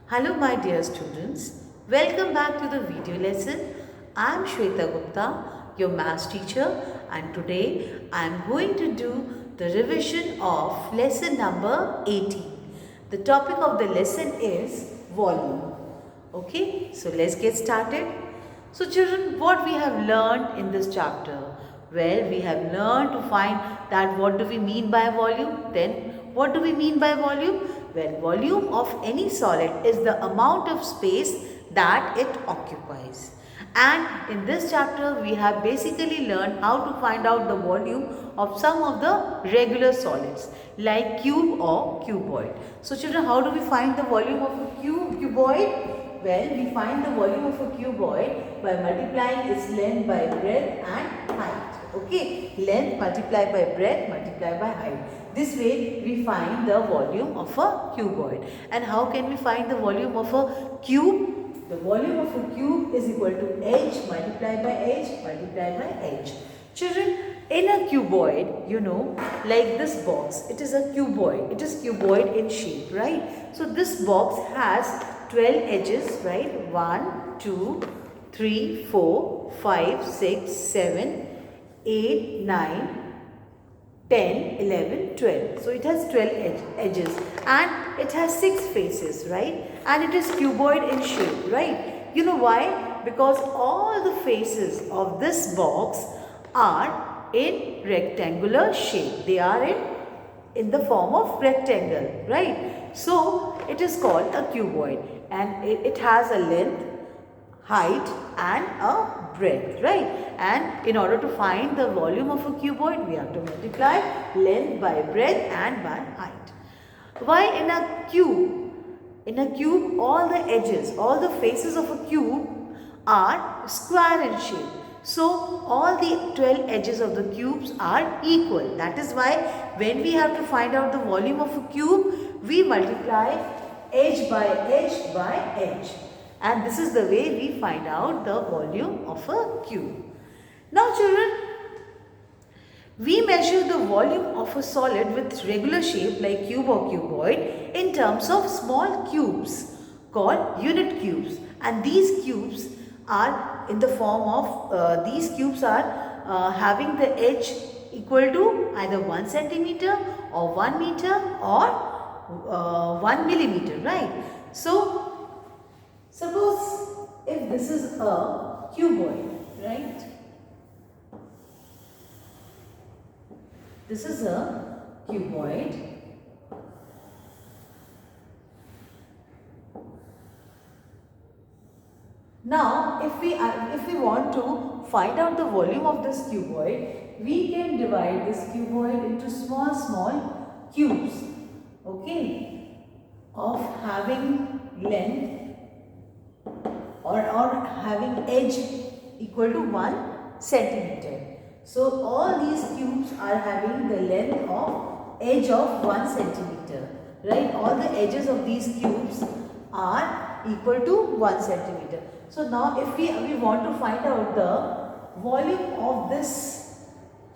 Hello my dear students, welcome back to the video lesson. I am Shweta Gupta, your maths teacher, and today I am going to do the revision of lesson number 18. The topic of the lesson is volume. Okay, so let's get started. So children, what we have learned in this chapter? Well, we have learned to find that what do we mean by volume? Then what do we mean by volume? Well, volume of any solid is the amount of space that it occupies. And in this chapter, we have basically learned how to find out the volume of some of the regular solids like cube or cuboid. So children, how do we find the volume of a cuboid? Well, we find the volume of a cuboid by multiplying its length by breadth and height. Okay, length multiplied by breadth multiplied by height. This way we find the volume of a cuboid. And how can we find the volume of a cube? The volume of a cube is equal to h multiplied by h multiplied by h. Children, in a cuboid, you know, like this box, it is a cuboid. It is cuboid in shape, right? So this box has 12 edges, right? 1, 2, 3, 4, 5, 6, 7, 8, 9, 10, 11, 12. So it has 12 edges and it has 6 faces, right? And it is cuboid in shape, right? You know why? Because all the faces of this box are in rectangular shape. They are in the form of rectangle, right? So it is called a cuboid and it has a length, height and a breadth, right? And in order to find the volume of a cuboid, we have to multiply length by breadth and by height. Why in a cube? In a cube, all the edges, all the faces of a cube are square in shape. So all the 12 edges of the cubes are equal. That is why when we have to find out the volume of a cube, we multiply edge by edge by edge. And this is the way we find out the volume of a cube. Now children, we measure the volume of a solid with regular shape like cube or cuboid in terms of small cubes called unit cubes. And these cubes are in the form of, these cubes are having the edge equal to either 1 centimeter or 1 meter or 1 millimeter, right? So suppose if this is a cuboid, right? This is a cuboid. Now, if we want to find out the volume of this cuboid, we can divide this cuboid into small cubes, okay, of having length or having edge equal to 1 centimeter. So all these cubes are having the length of edge of 1 centimeter, right? All the edges of these cubes are equal to 1 centimeter. So now if we want to find out the volume of this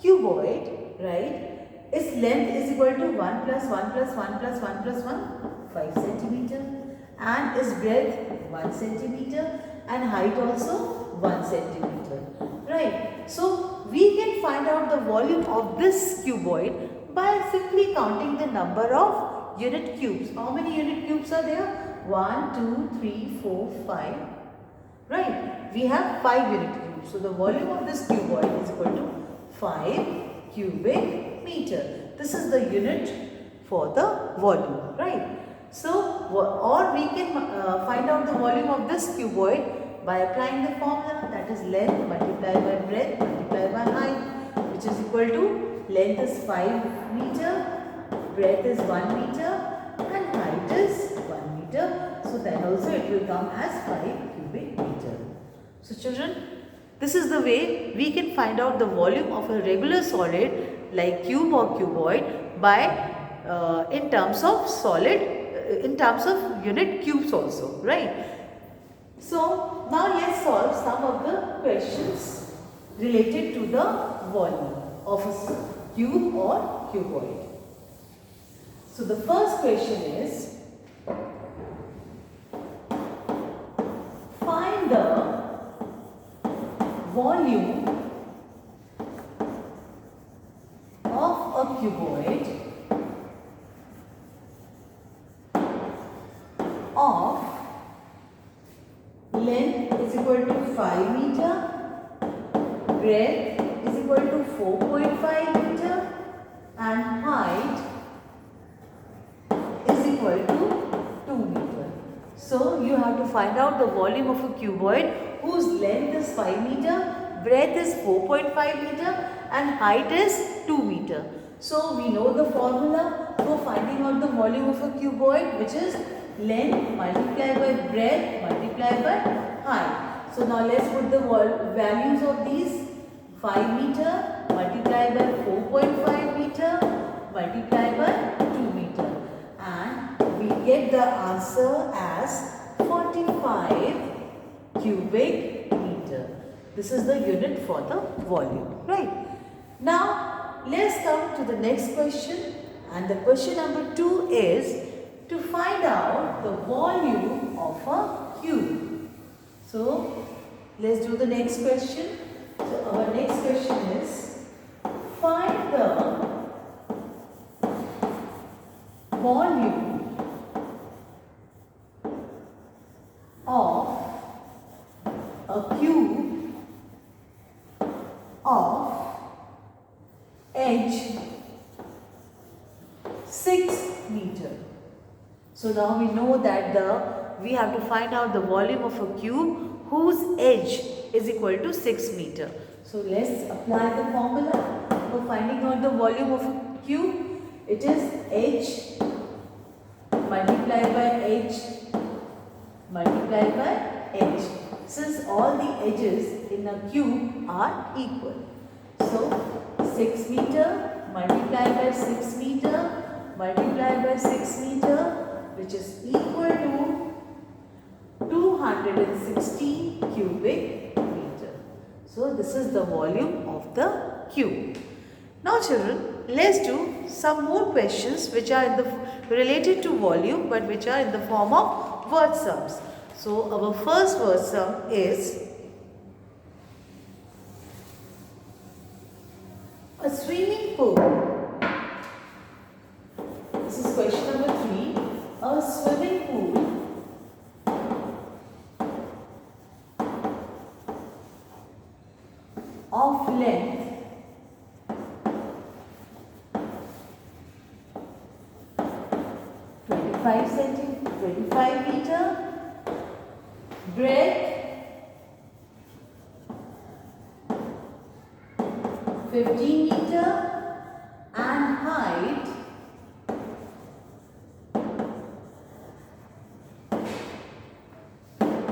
cuboid, right? Its length is equal to 1 plus 1 plus 1 plus 1 plus 1, 5 centimeter, and its breadth 1 centimeter and height also 1 centimeter, right? So we can find out the volume of this cuboid by simply counting the number of unit cubes. How many unit cubes are there? 1, 2, 3, 4, 5. Right? We have 5 unit cubes. So the volume of this cuboid is equal to 5 cubic meter. This is the unit for the volume. Right? So, or we can find out the volume of this cuboid by applying the formula, that is length multiplied by breadth multiplied by height, which is equal to length is 5 meter, breadth is 1 meter and height is 1 meter. So then also it will come as 5 cubic meter. So children, this is the way we can find out the volume of a regular solid like cube or cuboid by in terms of solid, in terms of unit cubes also, right? So now let's solve some of the questions related to the volume of a cube or cuboid. So the first question is, volume of a cuboid of length is equal to 5 meter, breadth is equal to 4.5 meter and height is equal to 2 meter. So you have to find out the volume of a cuboid whose length is 5 meter, breadth is 4.5 meter and height is 2 meter. So we know the formula for finding out the volume of a cuboid, which is length multiplied by breadth multiplied by height. So now let's put the values of these. 5 meter multiplied by 4.5 meter multiplied by 2 meter, and we get the answer as 45 cubic meter. This is the unit for the volume, right? Now let's come to the next question, and the question number 2 is to find out the volume of a cube. So let's do the next question. So our next question is, find the volume of a cube of edge 6 meter. So now we know that we have to find out the volume of a cube whose edge is equal to 6 meter. So let's apply the formula for finding out the volume of a cube. It is h multiplied by h multiplied by h. Since all the edges in a cube are equal. So 6 meter multiplied by 6 meter multiplied by 6 meter, which is equal to 260 cubic meter. So this is the volume of the cube. Now children, let's do some more questions which are related to volume but which are in the form of word sums. So our first word sum is a swimming pool. This is question number 3. A swimming pool of length 25 meter, breadth 15 meter and height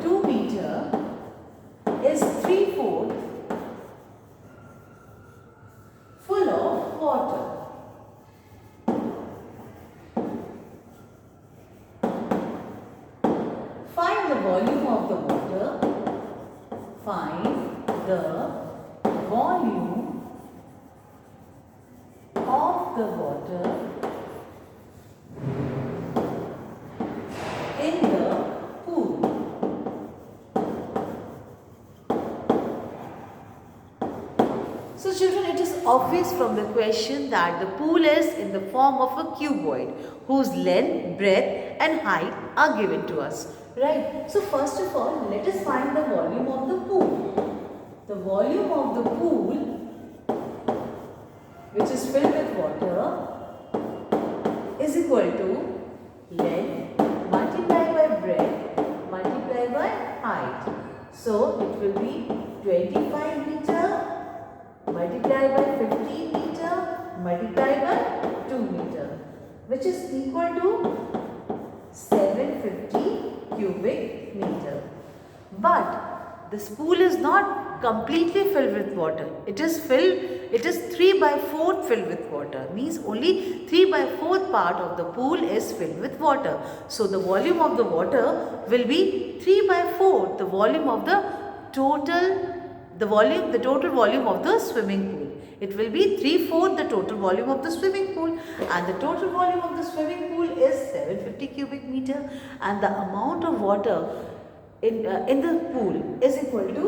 2 meter is 3/4 full of water. Find the volume of the water. Find the volume of the water in the pool. So children, it is obvious from the question that the pool is in the form of a cuboid whose length, breadth and height are given to us. Right. So first of all, let us find the volume of the pool. The volume of the pool, which is filled with water, is equal to length multiplied by breadth multiplied by height. So it will be 25 meter multiplied by 15 meter multiplied by 2 meter, which is equal to 750 cubic meter. But this pool is not completely filled with water. It is 3/4 filled with water. Means only 3/4 part of the pool is filled with water. So the volume of the water will be 3/4 the volume of the total volume of the swimming pool. It will be 3/4 the total volume of the swimming pool, and the total volume of the swimming pool is 750 cubic meter, and the amount of water in the pool is equal to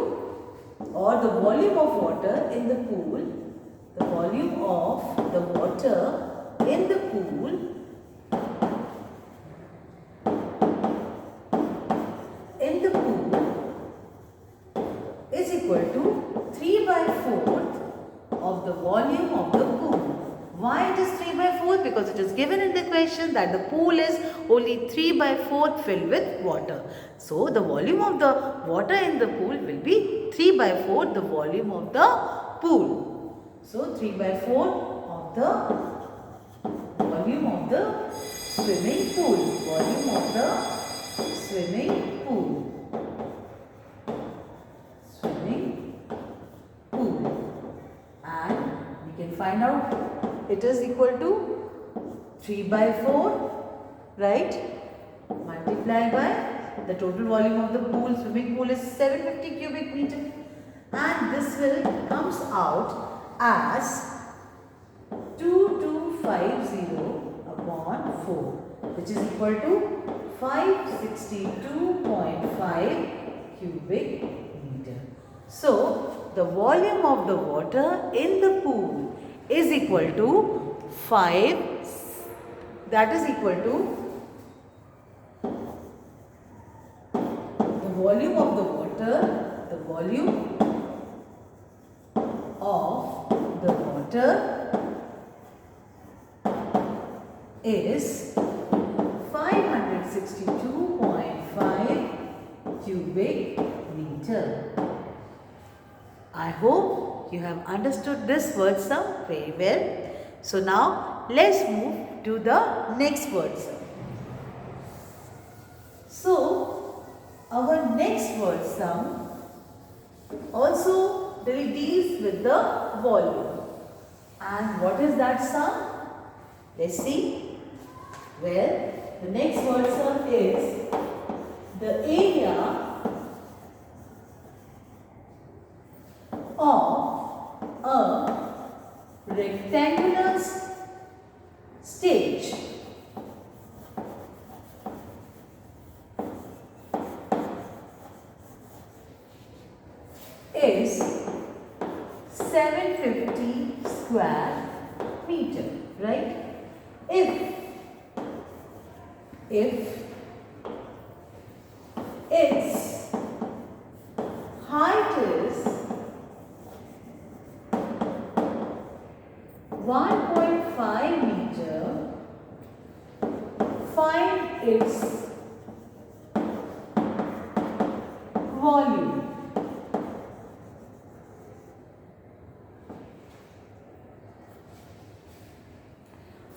or the volume of water in the pool, the volume of the water in the pool is equal to 3 by 4th of the volume of the pool. Why it is 3 by 4th? Because it is given in the question that the pool is only 3 by 4th filled with water. So the volume of the water in the pool will be 3 by 4th the volume of the pool. So 3 by 4th of the volume of the swimming pool. Volume of the swimming pool. Find out it is equal to 3 by 4, right? Multiply by the total volume of the pool, swimming pool is 750 cubic meter, and this will comes out as 2250 upon 4, which is equal to 562.5 cubic meter. So the volume of the water in the pool is equal to 5, that is equal to the volume of the water, the volume of the water is 562.5 cubic meter. I hope you have understood this word sum very well. So now let's move to the next word sum. So our next word sum also deals with the volume. And what is that sum? Let's see. Well, the next word sum is the area of a rectangular stage is 750 square meter, right? If its height is 1.5 meter, find its volume.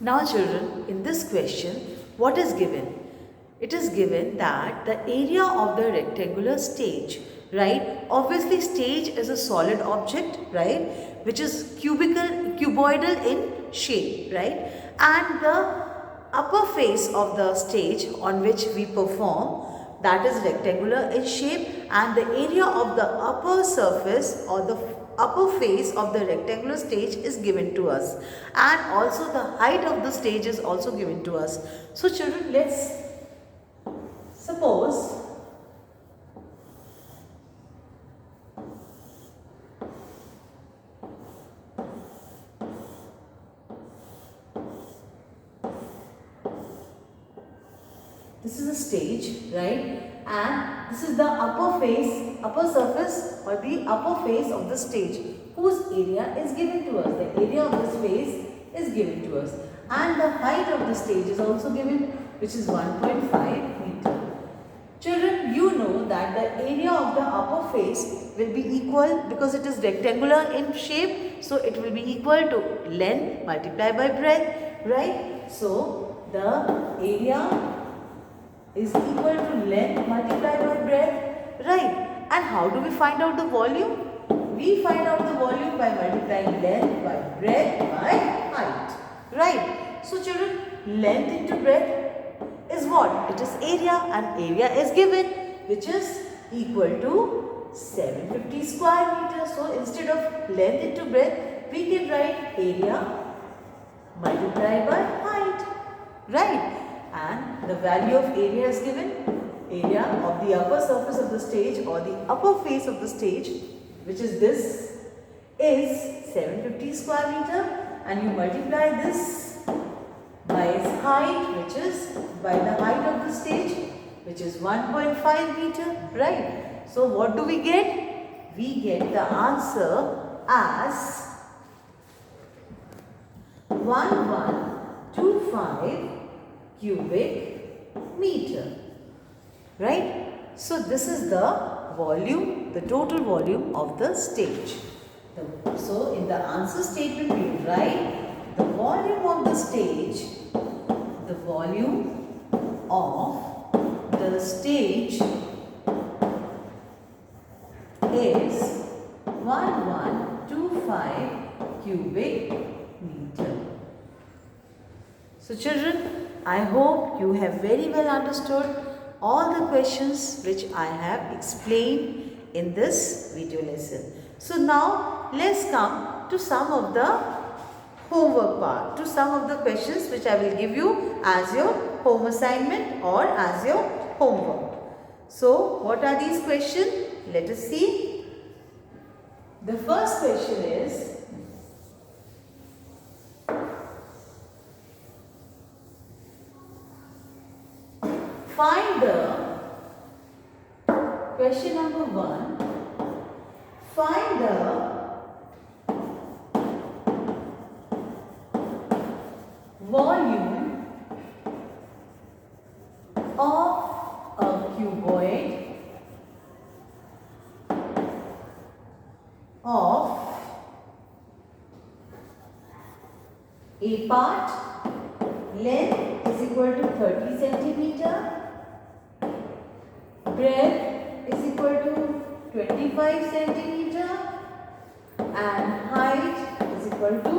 Now children, in this question, what is given? It is given that the area of the rectangular stage, right? Obviously stage is a solid object, right? Which is cuboidal in shape, right? And the upper face of the stage on which we perform, that is rectangular in shape, and the area of the upper surface or the upper face of the rectangular stage is given to us, and also the height of the stage is also given to us. So children, let's suppose this is a stage, right? And this is the upper surface or the upper face of the stage whose area is given to us. The area of this face is given to us. And the height of the stage is also given, which is 1.5 meter. Children, you know that the area of the upper face will be equal, because it is rectangular in shape, so it will be equal to length multiplied by breadth, right? So the area is equal to length multiplied by breadth, right? And how do we find out the volume? We find out the volume by multiplying length by breadth by height, right? So children, length into breadth is what? It is area, and area is given, which is equal to 750 square meters. So instead of length into breadth, we can write area multiplied by height, right? And the value of area is given. Area of the upper surface of the stage or the upper face of the stage which is this, is 750 square meter, and you multiply this by its height, which is by the height of the stage, which is 1.5 meter, right? So what do we get? We get the answer as 1125 cubic meter, right? So this is the volume, the total volume of the stage. So in the answer statement we write the volume of the stage, the volume of the stage is 1125 cubic meter. So children, I hope you have very well understood all the questions which I have explained in this video lesson. So now let's come to some of the homework part, to some of the questions which I will give you as your home assignment or as your homework. So what are these questions? Let us see. The first question is, find the, question number 1, find the volume of a cuboid of A part, length is equal to 30 centimeter, breadth is equal to 25 centimeter, and height is equal to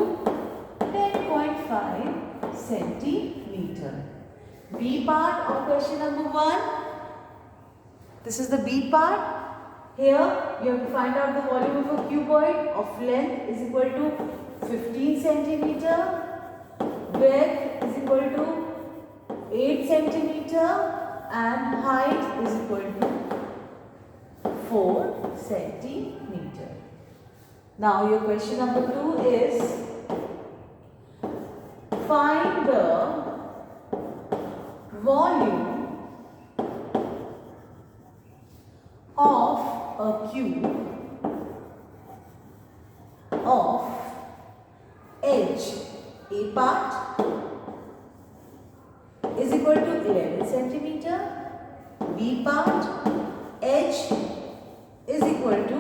10.5 centimeter. B part of question number 1. This is the B part. Here you have to find out the volume of a cuboid of length is equal to 15 centimeter, breadth is equal to 8 centimeter, and height is equal to 4 centimeter. Now your question number 2 is, find the volume of a cube of edge A part is equal to 11 centimeter, B part edge is equal to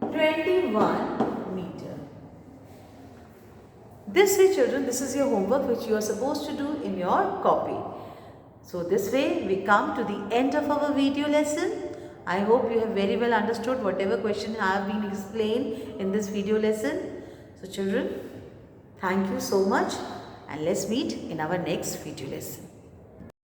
21 meter. This way children, this is your homework which you are supposed to do in your copy. So this way we come to the end of our video lesson. I hope you have very well understood whatever question have been explained in this video lesson. So children, thank you so much, and let's meet in our next video lesson.